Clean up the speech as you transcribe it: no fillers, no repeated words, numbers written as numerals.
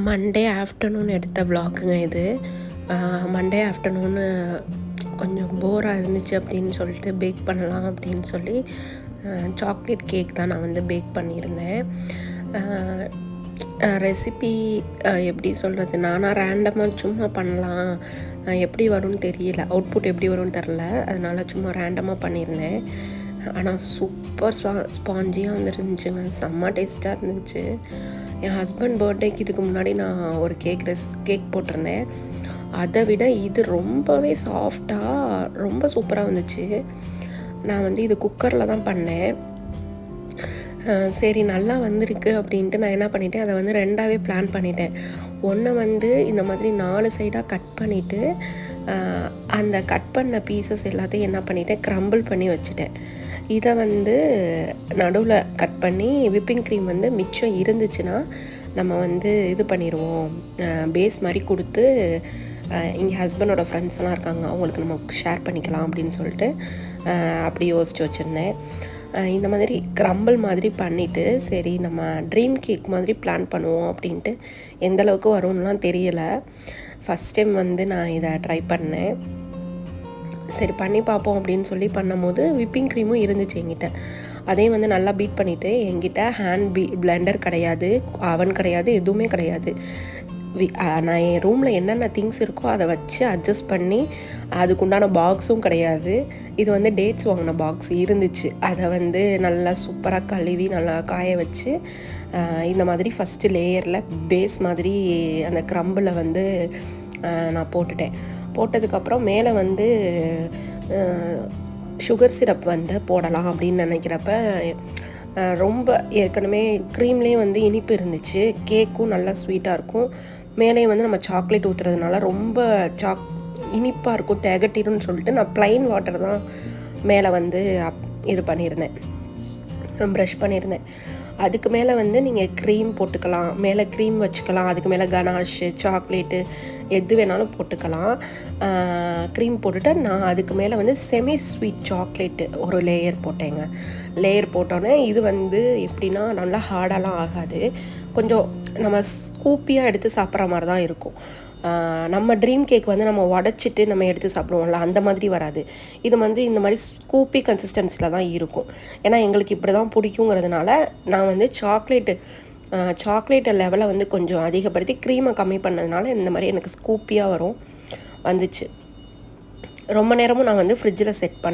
Monday afternoon எடுத்த விலாக்குங்க இது. Monday afternoon கொஞ்சம் போராக இருந்துச்சு அப்படின்னு சொல்லிட்டு பேக் பண்ணலாம் அப்படின்னு சொல்லி சாக்லேட் கேக் தான் நான் வந்து பேக் பண்ணியிருந்தேன். ரெசிபி எப்படி சொல்கிறது, நானாக ரேண்டமாக சும்மா பண்ணலாம், எப்படி வரும்னு தெரியல, அவுட்புட் எப்படி வரும்னு தெரில, அதனால் சும்மா ரேண்டமாக பண்ணியிருந்தேன். ஆனால் சூப்பர் ஸ்பாஞ்சியாக வந்துருந்துச்சுங்க, செம்ம டேஸ்ட்டாக இருந்துச்சு. என் ஹஸ்பண்ட் பர்த்டேக்கு இதுக்கு முன்னாடி நான் ஒரு கேக் போட்டிருந்தேன். அதை விட இது ரொம்பவே சாஃப்டாக ரொம்ப சூப்பராக வந்துச்சு. நான் வந்து இது குக்கரில் தான் பண்ணேன். சரி நல்லா வந்திருக்கு அப்படின்ட்டு நான் என்ன பண்ணிட்டேன், அதை வந்து ரெண்டாகவே பிளான் பண்ணிட்டேன். ஒன்று வந்து இந்த மாதிரி 4 சைடாக கட் பண்ணிவிட்டு அந்த கட் பண்ண பீசஸ் எல்லாத்தையும் என்ன பண்ணிட்டேன், க்ரம்பிள் பண்ணி வச்சுட்டேன். இதை வந்து நடுவில் கட் பண்ணி விப்பிங் க்ரீம் வந்து மிச்சம் இருந்துச்சுன்னா நம்ம வந்து இது பண்ணிடுவோம், பேஸ் மாதிரி கொடுத்து இங்கே ஹஸ்பண்டோட ஃப்ரெண்ட்ஸ் எல்லாம் இருக்காங்க, அவங்களுக்கு நம்ம ஷேர் பண்ணிக்கலாம் அப்படின்னு சொல்லிட்டு அப்படி யோசித்து வச்சுருந்தேன். இந்த மாதிரி க்ரம்பிள் மாதிரி பண்ணிவிட்டு சரி நம்ம ட்ரீம் கேக் மாதிரி பிளான் பண்ணுவோம் அப்படின்ட்டு எந்தளவுக்கு வரும்லாம் தெரியலை. ஃபஸ்ட் டைம் வந்து நான் இதை ட்ரை பண்ணேன். சரி பண்ணி பார்ப்போம் அப்படின்னு சொல்லி பண்ணும்போது விப்பிங் க்ரீமும் இருந்துச்சு என்கிட்ட. அதையும் வந்து நல்லா பீட் பண்ணிவிட்டு, என்கிட்ட ஹேண்ட் பிளெண்டர் கிடையாது, அவன் கிடையாது, எதுவுமே கிடையாது. நான் என் ரூமில் என்னென்ன திங்ஸ் இருக்கோ அதை வச்சு அட்ஜஸ்ட் பண்ணி, அதுக்குண்டான பாக்ஸும் கிடையாது. இது வந்து டேட்ஸ் வாங்கின பாக்ஸ் இருந்துச்சு, அதை வந்து நல்லா சூப்பராக கழுவி நல்லா காய வச்சு இந்த மாதிரி ஃபஸ்ட்டு லேயரில் பேஸ் மாதிரி அந்த க்ரம்பில் வந்து நான் போட்டதுக்கப்புறம் மேலே வந்து சுகர் சிரப் வந்து போடலாம் அப்படின்னு நினைக்கிறப்ப ரொம்ப ஏற்கனவே க்ரீம்லேயே வந்து இனிப்பு இருந்துச்சு, கேக்கும் நல்லா ஸ்வீட்டாக இருக்கும், மேலே வந்து நம்ம சாக்லேட் ஊற்றுறதுனால ரொம்ப இனிப்பாக இருக்கும், திகட்டிடும்னு சொல்லிட்டு நான் ப்ளைன் வாட்டர் தான் மேலே வந்து இது பண்ணியிருந்தேன், ப்ரஷ் பண்ணியிருந்தேன். அதுக்கு மேலே வந்து நீங்கள் க்ரீம் போட்டுக்கலாம், மேலே க்ரீம் வச்சுக்கலாம், அதுக்கு மேலே கனாஷு சாக்லேட்டு எது வேணாலும் போட்டுக்கலாம். க்ரீம் போட்டுட்டு நான் அதுக்கு மேலே வந்து செமி ஸ்வீட் சாக்லேட்டு ஒரு லேயர் போட்டேங்க. லேயர் போட்டோன்னே இது வந்து எப்படின்னா நல்லா ஹார்டாலாம் ஆகாது, கொஞ்சம் நம்ம ஸ்கூப்பியாக எடுத்து சாப்பிட்ற மாதிரி தான் இருக்கும். நம்ம ட்ரீம் கேக் வந்து நம்ம உடச்சிட்டு நம்ம எடுத்து சாப்பிடுவோம்ல, அந்த மாதிரி வராது. இது வந்து இந்த மாதிரி ஸ்கூப்பி கன்சிஸ்டன்சியில் தான் இருக்கும். ஏன்னா எங்களுக்கு இப்படி தான் பிடிக்குங்கிறதுனால நான் வந்து சாக்லேட்டு லெவலை வந்து கொஞ்சம் அதிகப்படுத்தி க்ரீமை கம்மி பண்ணதுனால இந்த மாதிரி எனக்கு ஸ்கூப்பியாக வந்துச்சு. ரொம்ப நேரமும் நான் வந்து ஃப்ரிட்ஜில் செட் பண்ணேன்.